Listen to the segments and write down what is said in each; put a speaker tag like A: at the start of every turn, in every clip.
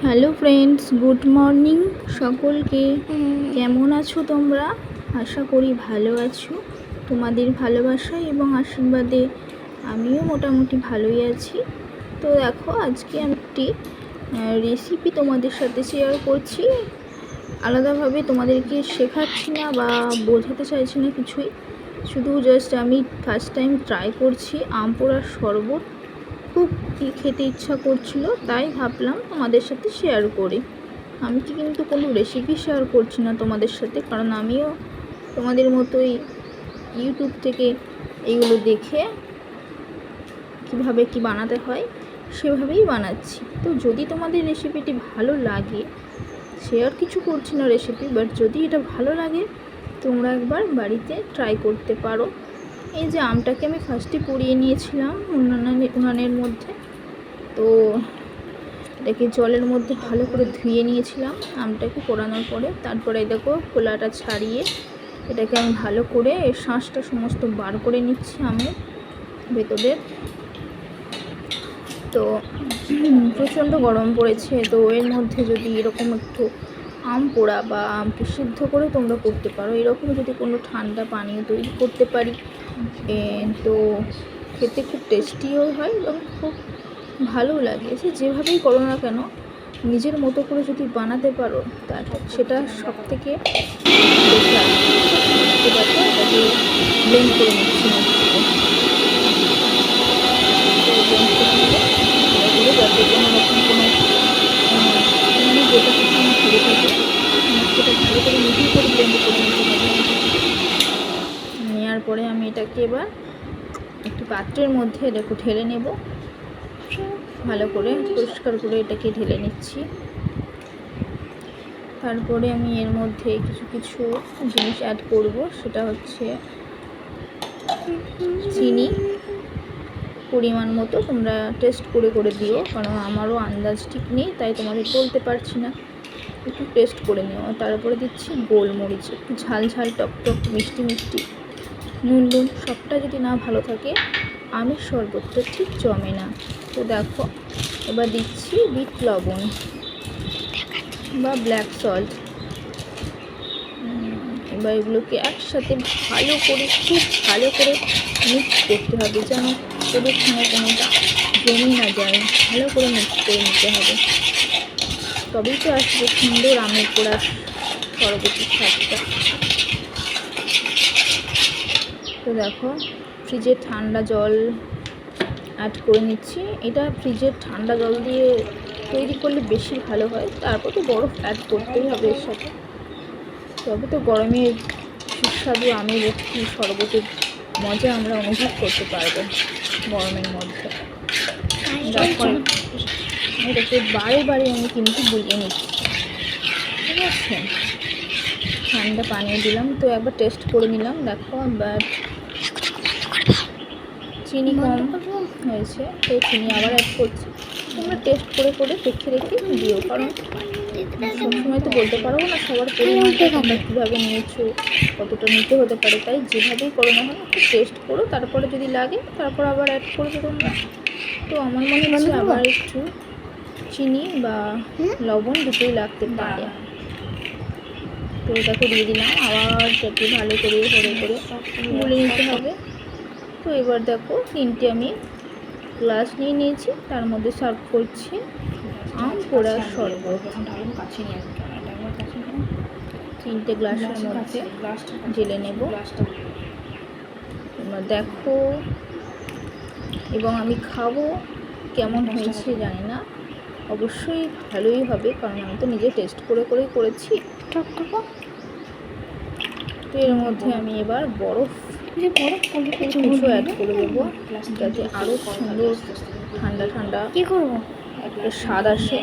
A: Hello friends, good morning সকলকে। কেমন আছো তোমরা? আশা করি ভালো আছো। তোমাদের ভালোবাসা এবং আশীর্বাদে আমিও মোটামুটি ভালোই আছি। তো দেখো, আজকে আমি একটি রেসিপি তোমাদের সাথে শেয়ার করছি। আলাদাভাবে তোমাদেরকে শেখাচ্ছি না বা বোঝাতে চাইছি না কিছুই, শুধু জাস্ট আমি ফার্স্ট টাইম ট্রাই করছি আম পোড়ার শরবত। খুব খেতে ইচ্ছা করছিল, তাই ভাবলাম তোমাদের সাথে শেয়ার করি। আমি কিন্তু কোনো রেসিপি শেয়ার করছি না তোমাদের সাথে, কারণ আমিও তোমাদের মতোই ইউটিউব থেকে এইগুলো দেখে কিভাবে কি বানাতে হয় সেভাবেই বানাচ্ছি। তো যদি তোমাদের রেসিপিটি ভালো লাগে, শেয়ার কিছু করছি না রেসিপি, বাট যদি এটা ভালো লাগে তোমরা একবার বাড়িতে ট্রাই করতে পারো। এই যে আমটাকে আমি ফার্স্টে পুড়িয়ে নিয়েছিলাম উনানের মধ্যে, তো এটাকে জলের মধ্যে ভালো করে ধুয়ে নিয়েছিলাম আমটাকে পোড়ানোর পরে। তারপরে দেখো খোলাটা ছাড়িয়ে এটাকে আমি ভালো করে এর শাঁসটা সমস্ত বার করে নিচ্ছি আমের ভেতরের। তো প্রচণ্ড গরম পড়েছে, তো এর মধ্যে যদি এরকম একটু আম পোড়া বা আমকে সিদ্ধ করে তোমরা করতে পারো, এরকম যদি কোনো ঠান্ডা পানীয় তৈরি করতে পারি, তো খেতে খুব টেস্টিও হয় এবং খুব ভালো লাগে। সে যেভাবেই করো না কেন, নিজের মতো করে যদি বানাতে পারো সেটা সব থেকে বেটার। এটাকে ব্লেন্ড করে নিচ্ছি যাতে কোনো রকম কোনো যেটা কিছু ঘুরে থাকে সেটা ভালো করে মিহি করে ব্লেন্ড করে নিতে হবে। নেওয়ার পরে আমি এটাকে এবার একটি পাত্রের মধ্যে দেখো ঢেলে নেব, ভালো করে পরিষ্কার করে এটাকে ঢেলে নিচ্ছি। তারপরে আমি এর মধ্যে কিছু কিছু জিনিস অ্যাড করব, সেটা হচ্ছে চিনি পরিমাণ মতো। তোমরা টেস্ট করে করে দিও, কারণ আমারও আন্দাজ ঠিক নেই, তাই তোমাদের বলতে পারছি না, একটু টেস্ট করে নিও। তারপরে দিচ্ছি গোলমরিচ, একটু ঝাল ঝাল টক টক মিষ্টি মিষ্টি, নুন সবটা যদি না ভালো থাকে আমের শরবতটা ঠিক জমে না। তো দেখো, এবার দিচ্ছি বিট লবণ বা ব্ল্যাক সল্ট। এবার এগুলোকে একসাথে ভালো করে খুব ভালো করে মিক্স করতে হবে, যেন কোনোখানে কোনোটা জমে না যায়। ভালো করে মিক্স করে নিতে হবে, তবেই তো আসবে সুন্দর আমের পোড়ার শরবতের স্বাদটা। তো দেখো, ফ্রিজের ঠান্ডা জল অ্যাড করে নিচ্ছি। এটা ফ্রিজের ঠান্ডা জল দিয়ে তৈরি করলে বেশি ভালো হয়। তারপর তো বরফ অ্যাড করতেই হবে এর সাথে, তবে তো গরমে সুস্বাদু আমের একটি শরবতের মজা আমরা অনুভব করতে পারবো গরমের মধ্যে। এটাকে বারে বারে আমি কিন্তু বুলিয়ে নিচ্ছি, ঠিক আছে। ঠান্ডা পানি দিলাম, তো একবার টেস্ট করে নিলাম। দেখো, এবার চিনি কম হয়েছে, তো চিনি আবার অ্যাড করছি। তোমরা টেস্ট করে করে দেখে রেখে দিও, কারণ সবসময় তো বলতে পারবো না সবার পরিমাণটা তোমরা কীভাবে নিয়েছো, কতটা নিতে হতে পারে। তাই যেভাবেই করো না হয় একটু টেস্ট করো, তারপরে যদি লাগে তারপর আবার অ্যাড করবে তোমরা। তো আমার মনে হচ্ছে আবার একটু চিনি বা লবণ দুটোই লাগতে পারে। তো এটাকে দিয়ে দিলাম, আবার এটাকে ভালো করে গুলে নিতে হবে। তো এবার দেখো, তিনটে আমি গ্লাস নিয়ে নিয়েছি, তার মধ্যে সার্ভ করছি আম পোড়ার শরবত। তিনটে গ্লাসের মধ্যে ঢেলে নেব, তোমরা দেখো। এবং আমি খাবো, কেমন হয়েছে জানি না, অবশ্যই ভালোই হবে, কারণ আমি তো নিজে টেস্ট করে করেই করেছি। তো এর মধ্যে আমি এবার বরফ কিছু অ্যাড করে দেবো, যাতে আরও সুন্দর ঠান্ডা ঠান্ডা একটা স্বাদ আসে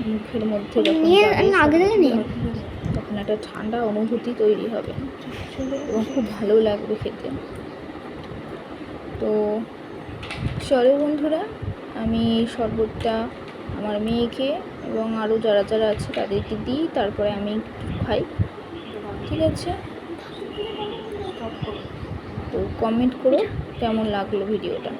A: মুখের মধ্যে। তখন একটা ঠান্ডা অনুভূতি তৈরি হবে এবং খুব ভালো লাগবে খেতে। তো চলো বন্ধুরা, আমি শরবতটা আমার মেয়েকে এবং আরও যারা যারা আছে তাদেরকে দিই, তারপরে আমি খাই, ঠিক আছে। তো কমেন্ট করো কেমন লাগলো ভিডিওটা।